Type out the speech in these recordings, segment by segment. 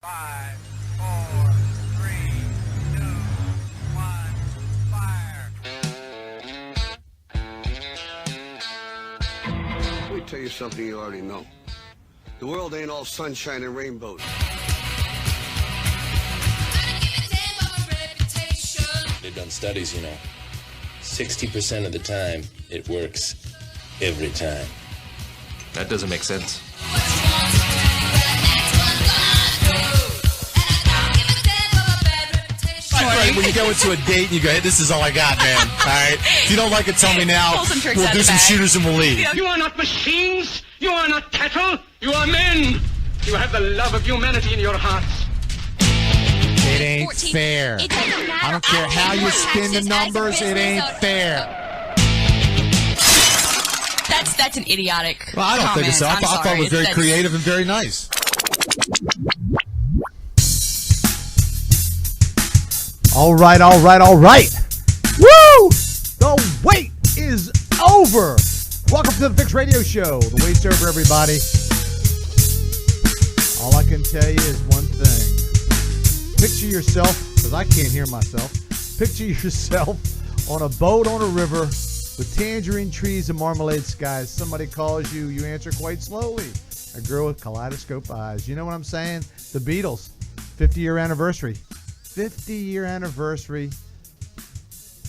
5, 4, 3, 2, 1, fire. Let me tell you something you already know. The world ain't all sunshine and rainbows. They've done studies, 60% of the time, it works every time. That doesn't make sense. Right, when you go into a date and you go, hey, this is all I got, man. All right? If you don't like it, tell me now. We'll do some shooters and we'll leave. You are not machines. You are not cattle. You are men. You have the love of humanity in your hearts. It ain't fair. I don't care how you spin the numbers. It ain't fair. That's an idiotic Well, I don't think so. I thought it was very creative and very nice. All right. Woo! The wait is over. Welcome to the Fix Radio Show. The wait's over, everybody. All I can tell you is one thing. Picture yourself, because I can't hear myself, picture yourself on a boat on a river with tangerine trees and marmalade skies. Somebody calls you, you answer quite slowly. A girl with kaleidoscope eyes. You know what I'm saying? The Beatles, 50-year anniversary. 50-year anniversary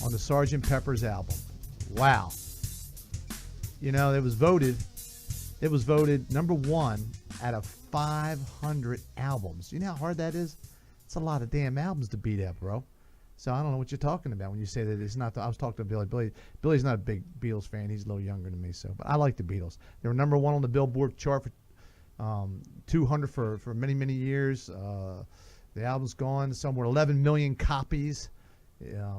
on the Sgt. Pepper's album. Wow. It was voted number one out of 500 albums. You know how hard that is? It's a lot of damn albums to beat that, bro. So I don't know what you're talking about when you say that it's not. I was talking to Billy. Billy's not a big Beatles fan. He's a little younger than me, but I like the Beatles. They were number one on the Billboard chart for 200 for many, many years. The album's gone somewhere 11 million copies,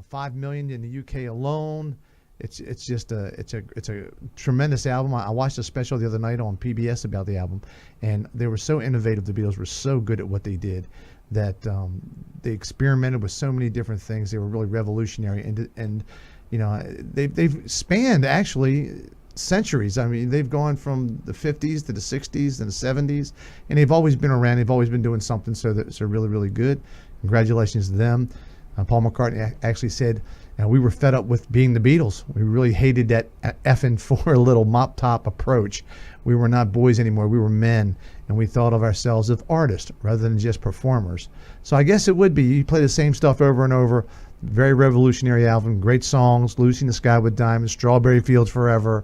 5 million in the UK alone. It's a tremendous album. I watched a special the other night on PBS about the album, and they were so innovative. The Beatles were so good at what they did that they experimented with so many different things. They were really revolutionary, and they've spanned actually centuries. I mean, they've gone from the 50s to the 60s and the 70s, and they've always been around. They've always been doing something, so they're really, really good. Congratulations to them. Paul McCartney actually said, we were fed up with being the Beatles. We really hated that effing four little mop top approach. We were not boys anymore. We were men, and we thought of ourselves as artists rather than just performers. So I guess it would be. You play the same stuff over and over. Very revolutionary album, great songs, Lucy in the Sky with Diamonds, Strawberry Fields Forever.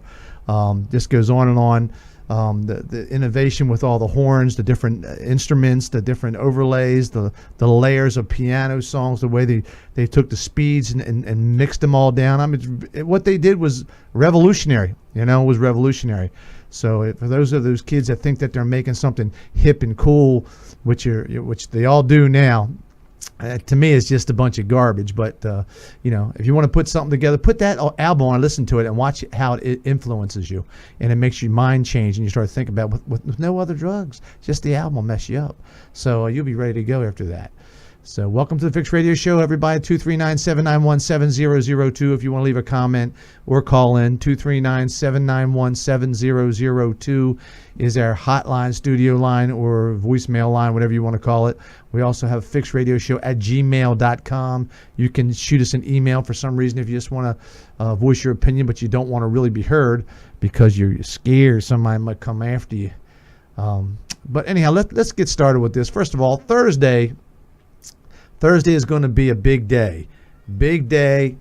This goes on and on. The innovation with all the horns, the different instruments, the different overlays, the layers of piano songs, the way they took the speeds and mixed them all down. I mean, what they did was revolutionary. It was revolutionary. So for those kids that think that they're making something hip and cool, which they all do now, to me, it's just a bunch of garbage. But, if you want to put something together, put that album on, listen to it, and watch how it influences you. And it makes your mind change, and you start thinking about with no other drugs. Just the album will mess you up. So you'll be ready to go after that. So welcome to the Fix Radio Show, everybody. 239-791-7002 if you want to leave a comment or call in. 239-791-7002 is our hotline, studio line, or voicemail line, whatever you want to call it. We also have fixradioshow@gmail.com. You can shoot us an email for some reason if you just want to voice your opinion, but you don't want to really be heard because you're scared somebody might come after you. But anyhow, let's get started with this. First of all, Thursday is going to be a big day. Big day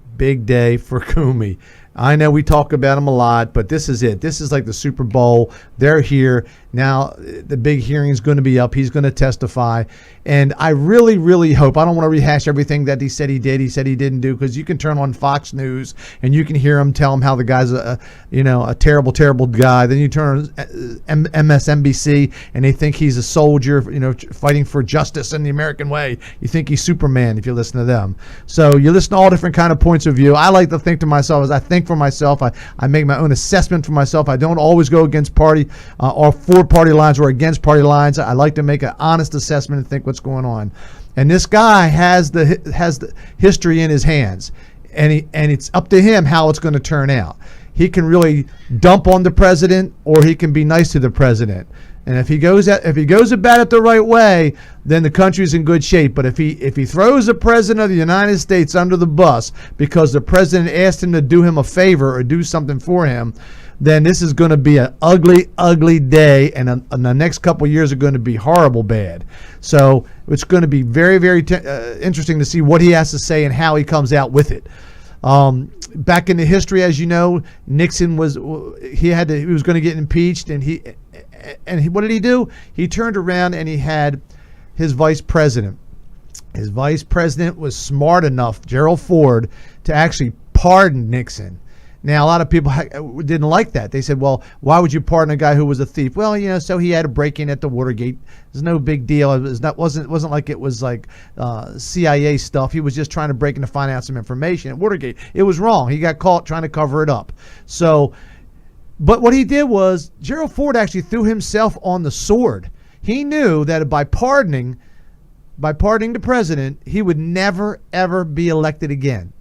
for Kumi. I know we talk about him a lot, but this is it. This is like the Super Bowl. They're here. Now the big hearing is going to be up. He's going to testify. And I really, really hope, I don't want to rehash everything that he said he did, he said he didn't do, because you can turn on Fox News and you can hear him tell him how the guy's a terrible, terrible guy. Then you turn on MSNBC and they think he's a soldier, fighting for justice in the American way. You think he's Superman if you listen to them. So you listen to all different kind of points of view. I like to think to myself, as I think for myself, I make my own assessment for myself. I don't always go against party or for party lines or against party lines. I like to make an honest assessment and think what's going on. And this guy has the history in his hands, and it's up to him how it's going to turn out. He can really dump on the president, or he can be nice to the president. And if he goes about it the right way, then the country's in good shape. But if he throws the president of the United States under the bus because the president asked him to do him a favor or do something for him, then this is going to be an ugly, ugly day, and the next couple of years are going to be horrible bad. So it's going to be very, very interesting to see what he has to say and how he comes out with it. Back in the history, as you know, Nixon was going to get impeached, and what did he do? He turned around and he had his vice president. His vice president was smart enough, Gerald Ford, to actually pardon Nixon. Now, a lot of people didn't like that. They said, well, why would you pardon a guy who was a thief? Well, so he had a break-in at the Watergate. It's no big deal. It wasn't like it was like CIA stuff. He was just trying to break in to find out some information at Watergate. It was wrong. He got caught trying to cover it up. So, but what he did was Gerald Ford actually threw himself on the sword. He knew that by pardoning the president, he would never, ever be elected again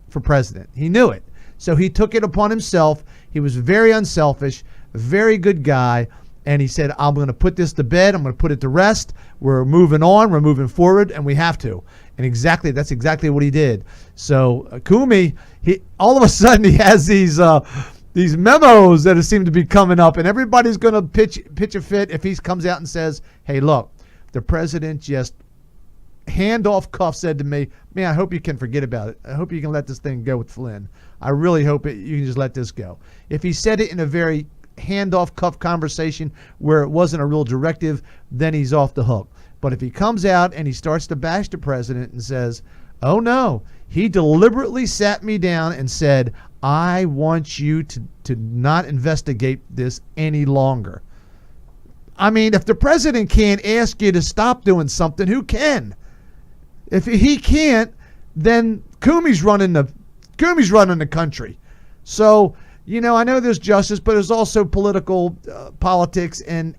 for president. He knew it. So he took it upon himself. He was very unselfish, a very good guy, and he said, I'm going to put this to bed. I'm going to put it to rest. We're moving on. We're moving forward, and we have to. And that's exactly what he did. So Comey, all of a sudden he has these memos that seem to be coming up, and everybody's going to pitch a fit if he comes out and says, hey, look, the president just hand off cuff said to me, man, I hope you can forget about it. I hope you can let this thing go with Flynn. I really hope you can just let this go. If he said it in a very hand-off cuff conversation where it wasn't a real directive, then he's off the hook. But if he comes out and he starts to bash the president and says, oh no, he deliberately sat me down and said, I want you to not investigate this any longer. I mean, if the president can't ask you to stop doing something, who can? If he can't, then Comey's running the country. So, I know there's justice, but there's also political politics, and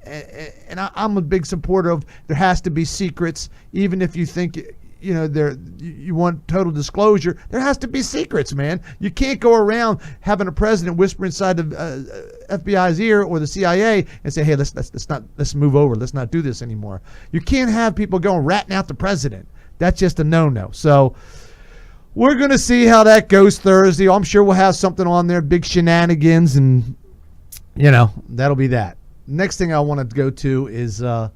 I'm a big supporter of there has to be secrets, even if you think you want total disclosure. There has to be secrets, man. You can't go around having a president whisper inside the FBI's ear or the CIA and say, hey, let's move over. Let's not do this anymore. You can't have people going ratting out the president. That's just a no-no. So we're going to see how that goes Thursday. I'm sure we'll have something on there, big shenanigans, and, that'll be that. Next thing I want to go to is the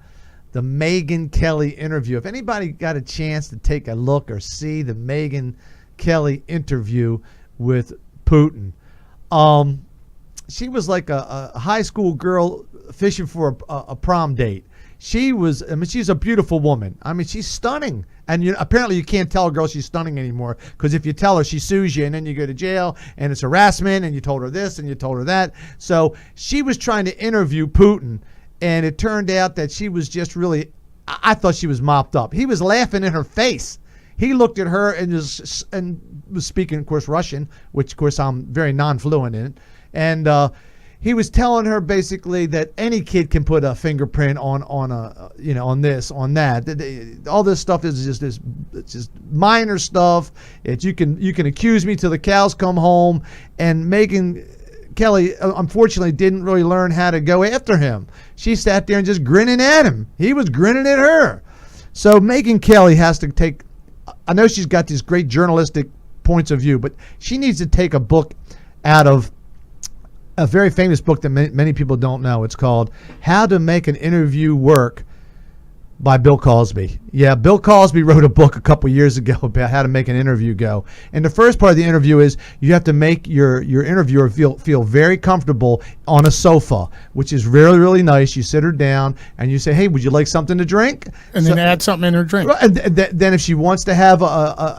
Megyn Kelly interview. If anybody got a chance to take a look or see the Megyn Kelly interview with Putin, she was like a high school girl fishing for a prom date. She's a beautiful woman. I mean, she's stunning. And apparently you can't tell a girl she's stunning anymore, because if you tell her, she sues you, and then you go to jail, and it's harassment, and you told her this, and you told her that. So she was trying to interview Putin, and it turned out that she was just really, I thought she was mopped up. He was laughing in her face. He looked at her and was speaking, of course, Russian, which, of course, I'm very non-fluent in. And he was telling her basically that any kid can put a fingerprint on this, on that. All this stuff is just minor stuff. You can accuse me till the cows come home. And Megyn Kelly, unfortunately, didn't really learn how to go after him. She sat there and just grinning at him. He was grinning at her. So Megyn Kelly has to take. I know she's got these great journalistic points of view, but she needs to take a book out of a very famous book that many people don't know. It's called How to Make an Interview Work by Bill Cosby. Yeah, Bill Cosby wrote a book a couple years ago about how to make an interview go. And the first part of the interview is you have to make your interviewer feel very comfortable on a sofa, which is really, really nice. You sit her down and you say, hey, would you like something to drink? And then add something in her drink. And then if she wants to have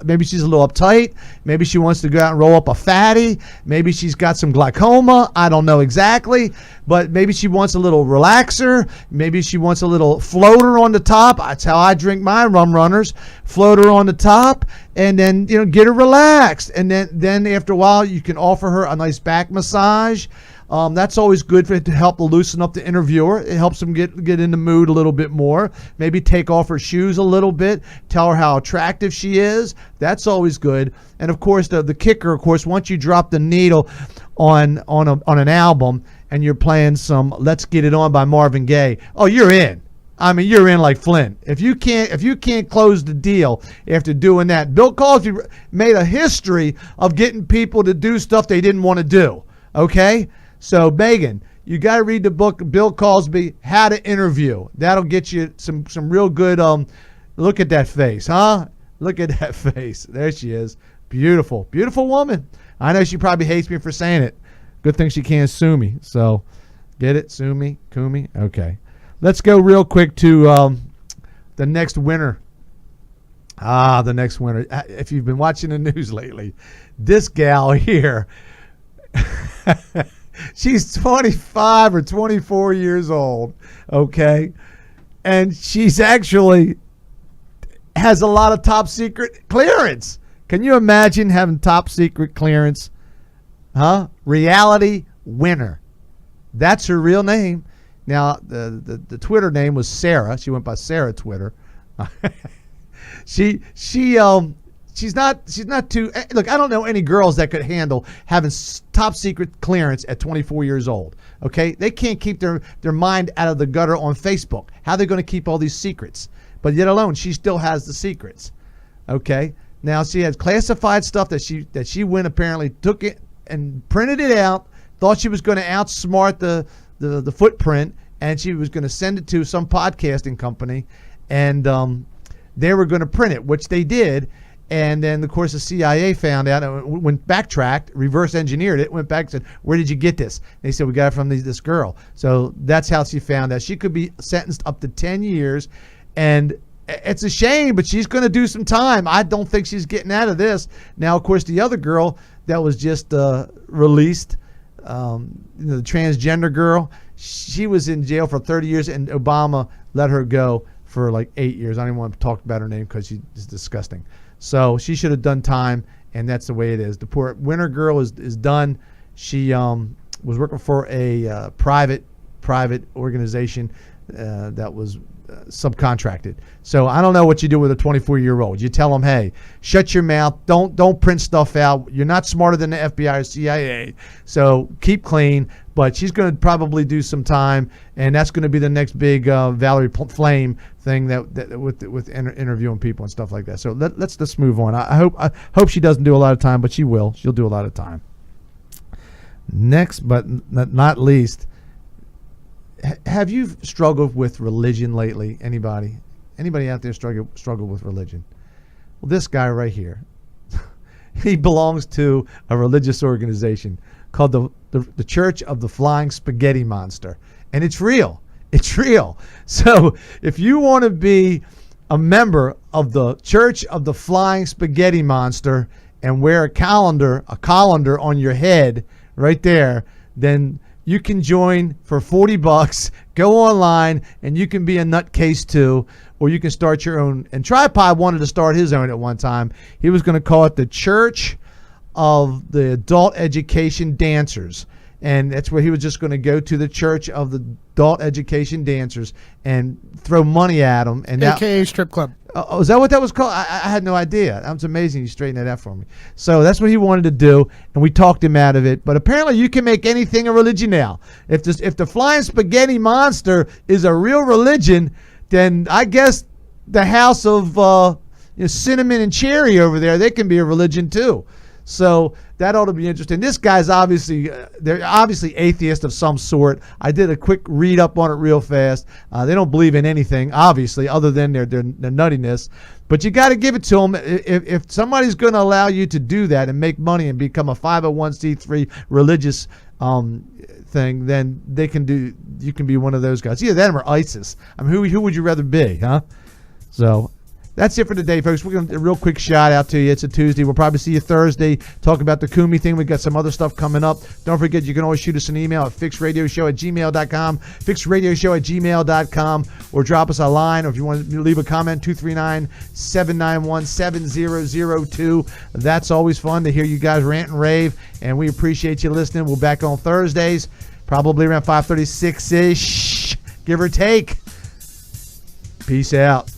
maybe she's a little uptight, maybe she wants to go out and roll up a fatty, maybe she's got some glaucoma, I don't know exactly, but maybe she wants a little relaxer, maybe she wants a little floater on the top. That's how I drink my rum runners. Floater on the top, and then get her relaxed. And then after a while, you can offer her a nice back massage. That's always good to help to loosen up the interviewer. It helps them get in the mood a little bit more. Maybe take off her shoes a little bit. Tell her how attractive she is. That's always good. And of course, the kicker, of course, once you drop the needle on an album, and you're playing some Let's Get It On by Marvin Gaye, oh, you're in. I mean, you're in like Flint. If you can't close the deal after doing that, Bill Cosby made a history of getting people to do stuff they didn't want to do. Okay? So, Megyn, you got to read the book, Bill Cosby, How to Interview. That'll get you some real good, look at that face, huh? Look at that face. There she is. Beautiful. Beautiful woman. I know she probably hates me for saying it. Good thing she can't sue me. So, get it? Sue me? Kumi? Okay. Let's go real quick to the next winner. The next winner. If you've been watching the news lately, this gal here, she's 25 or 24 years old, okay? And she's actually has a lot of top secret clearance. Can you imagine having top secret clearance? Huh? Reality winner. That's her real name. Now, the Twitter name was Sarah. She went by Sarah Twitter. She's not too. Look, I don't know any girls that could handle having top secret clearance at 24 years old. Okay, they can't keep their mind out of the gutter on Facebook. How are they going to keep all these secrets? But yet alone, she still has the secrets. Okay, now she has classified stuff that she went apparently took it and printed it out. Thought she was going to outsmart the footprint, and she was going to send it to some podcasting company, and they were going to print it, which they did. And then, of course, the CIA found out and went backtracked, reverse engineered it, went back and said, where did you get this? And they said, we got it from this girl. So that's how she found out. She could be sentenced up to 10 years. And it's a shame, but she's going to do some time. I don't think she's getting out of this. Now, of course, the other girl that was just released, the transgender girl, she was in jail for 30 years, and Obama let her go for like 8 years. I don't even want to talk about her name because she's disgusting. So she should have done time, and that's the way it is. The poor winter girl is done. She was working for a private organization that was subcontracted. So I don't know what you do with a 24-year-old. You tell them, hey, shut your mouth. Don't print stuff out. You're not smarter than the FBI or CIA. So keep clean. But she's going to probably do some time, and that's going to be the next big Valerie Flame thing that with interviewing people and stuff like that. So let's just move on. I hope she doesn't do a lot of time, but she will. She'll do a lot of time. Next, but not least, have you struggled with religion lately? Anybody out there struggle with religion? Well, this guy right here, he belongs to a religious organization called the Church of the Flying Spaghetti Monster, and it's real. It's real. So if you want to be a member of the Church of the Flying Spaghetti Monster and wear a colander on your head right there, then you can join for $40. Go online, and you can be a nutcase too, or you can start your own. And Tripod wanted to start his own at one time. He was going to call it the Church of the Adult Education Dancers. And that's where he was just going to go to the Church of the Adult Education Dancers and throw money at them. And AKA strip club. Oh, is that what that was called? I had no idea. That was amazing. You straightened that out for me. So that's what he wanted to do, and we talked him out of it. But apparently you can make anything a religion now. If the Flying Spaghetti Monster is a real religion, then I guess the House of Cinnamon and Cherry over there, they can be a religion too. So that ought to be interesting. This guy's they're obviously atheist of some sort. I did a quick read up on it real fast. They don't believe in anything, obviously, other than their nuttiness. But you got to give it to them. If somebody's going to allow you to do that and make money and become a 501c3 religious thing, then you can be one of those guys. Either them or ISIS. I mean, who would you rather be, huh? So that's it for today, folks. We're going to do a real quick shout out to you. It's a Tuesday. We'll probably see you Thursday. Talk about the Kumi thing. We've got some other stuff coming up. Don't forget, you can always shoot us an email at fixradioshow@gmail.com, fixradioshow@gmail.com, or drop us a line. Or if you want to leave a comment, 239-791-7002. That's always fun to hear you guys rant and rave, and we appreciate you listening. We're back on Thursdays, probably around 5:36-ish, give or take. Peace out.